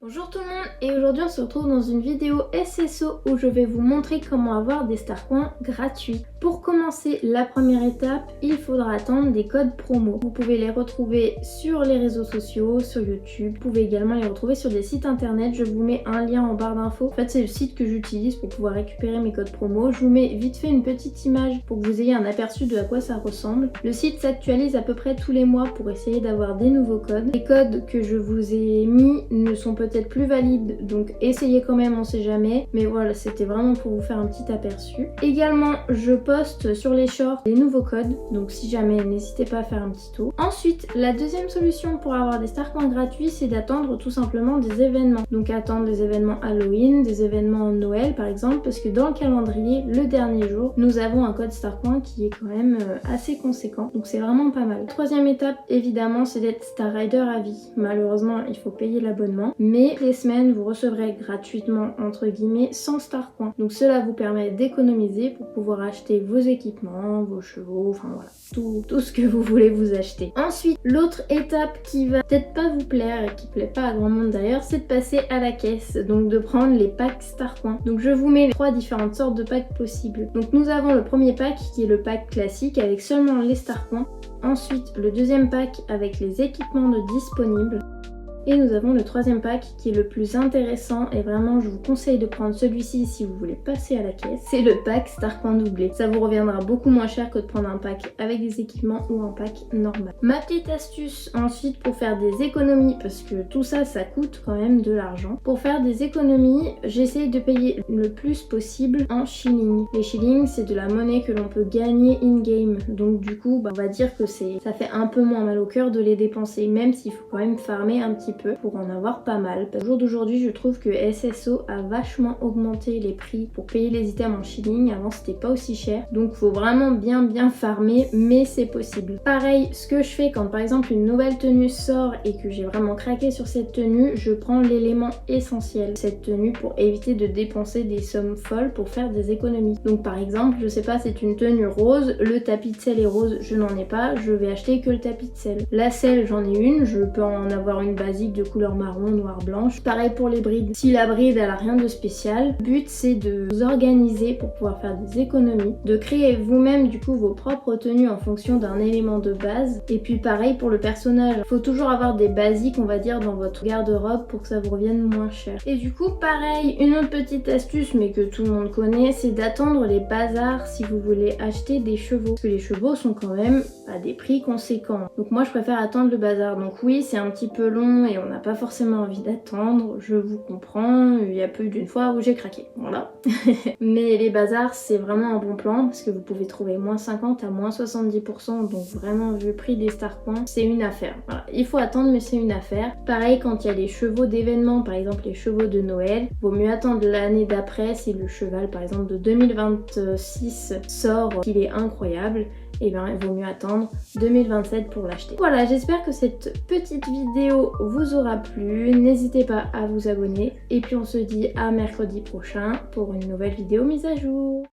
Bonjour tout le monde, et aujourd'hui on se retrouve dans une vidéo SSO où je vais vous montrer comment avoir des Starcoins gratuits. Pour commencer, la première étape, il faudra attendre des codes promo. Vous pouvez les retrouver sur les réseaux sociaux, sur YouTube. Vous pouvez également les retrouver sur des sites internet. Je vous mets un lien en barre d'infos. En fait, c'est le site que j'utilise pour pouvoir récupérer mes codes promo. Je vous mets vite fait une petite image pour que vous ayez un aperçu de à quoi ça ressemble. Le site s'actualise à peu près tous les mois pour essayer d'avoir des nouveaux codes. Les codes que je vous ai mis ne sont peut-être plus valides, donc essayez quand même, on sait jamais. Mais voilà, c'était vraiment pour vous faire un petit aperçu. Également, je poste sur les shorts des nouveaux codes, donc si jamais, n'hésitez pas à faire un petit tour. Ensuite, la deuxième solution pour avoir des Starcoins gratuits, c'est d'attendre tout simplement des événements. Donc attendre des événements Halloween, des événements Noël par exemple, parce que dans le calendrier, le dernier jour, nous avons un code Starcoin qui est quand même assez conséquent, donc c'est vraiment pas mal. Troisième étape, évidemment, c'est d'être Star Rider à vie. Malheureusement, il faut payer l'abonnement, mais les semaines, vous recevrez gratuitement, entre guillemets, 100 Starcoins. Donc cela vous permet d'économiser pour pouvoir acheter vos équipements, vos chevaux, enfin voilà, tout ce que vous voulez vous acheter. Ensuite, l'autre étape qui va peut-être pas vous plaire et qui plaît pas à grand monde d'ailleurs, c'est de passer à la caisse, donc de prendre les packs Starcoins. Donc je vous mets les trois différentes sortes de packs possibles. Donc nous avons le premier pack qui est le pack classique avec seulement les Starcoins. Ensuite, le deuxième pack avec les équipements disponibles. Et nous avons le troisième pack qui est le plus intéressant et vraiment je vous conseille de prendre celui-ci si vous voulez passer à la caisse. C'est le pack Starcoin doublé. Ça vous reviendra beaucoup moins cher que de prendre un pack avec des équipements ou un pack normal. Ma petite astuce ensuite pour faire des économies, parce que tout ça, ça coûte quand même de l'argent. Pour faire des économies, j'essaye de payer le plus possible en shillings. Les shillings, c'est de la monnaie que l'on peut gagner in-game. Donc du coup, on va dire que ça fait un peu moins mal au cœur de les dépenser, même s'il faut quand même farmer un petit peu pour en avoir pas mal. Au jour d'aujourd'hui, je trouve que SSO a vachement augmenté les prix pour payer les items en shilling. Avant, c'était pas aussi cher, donc faut vraiment bien farmer, mais c'est possible. Pareil, ce que je fais quand par exemple une nouvelle tenue sort et que j'ai vraiment craqué sur cette tenue, je prends l'élément essentiel de cette tenue pour éviter de dépenser des sommes folles pour faire des économies. Donc par exemple, je sais pas, c'est une tenue rose, le tapis de sel est rose, je n'en ai pas, je vais acheter que le tapis de sel. La selle, j'en ai une, je peux en avoir une basique de couleur marron, noir, blanche. Pareil pour les brides. Si la bride elle a rien de spécial, le but c'est de vous organiser pour pouvoir faire des économies, de créer vous-même du coup vos propres tenues en fonction d'un élément de base. Et puis pareil pour le personnage, il faut toujours avoir des basiques on va dire dans votre garde-robe pour que ça vous revienne moins cher. Et du coup pareil, une autre petite astuce mais que tout le monde connaît, c'est d'attendre les bazars si vous voulez acheter des chevaux. Parce que les chevaux sont quand même à des prix conséquents. Donc moi je préfère attendre le bazar. Donc oui, c'est un petit peu long et on n'a pas forcément envie d'attendre, je vous comprends, il y a plus d'une fois où j'ai craqué, voilà. Mais les bazars c'est vraiment un bon plan parce que vous pouvez trouver moins 50 à moins 70%, donc vraiment vu le prix des Starcoins, c'est une affaire. Voilà. Il faut attendre mais c'est une affaire. Pareil quand il y a les chevaux d'événements, par exemple les chevaux de Noël, vaut mieux attendre l'année d'après si le cheval par exemple de 2026 sort qu'il est incroyable. Et bien il vaut mieux attendre 2027 pour l'acheter. Voilà, j'espère que cette petite vidéo vous aura plu. N'hésitez pas à vous abonner. Et puis on se dit à mercredi prochain pour une nouvelle vidéo mise à jour.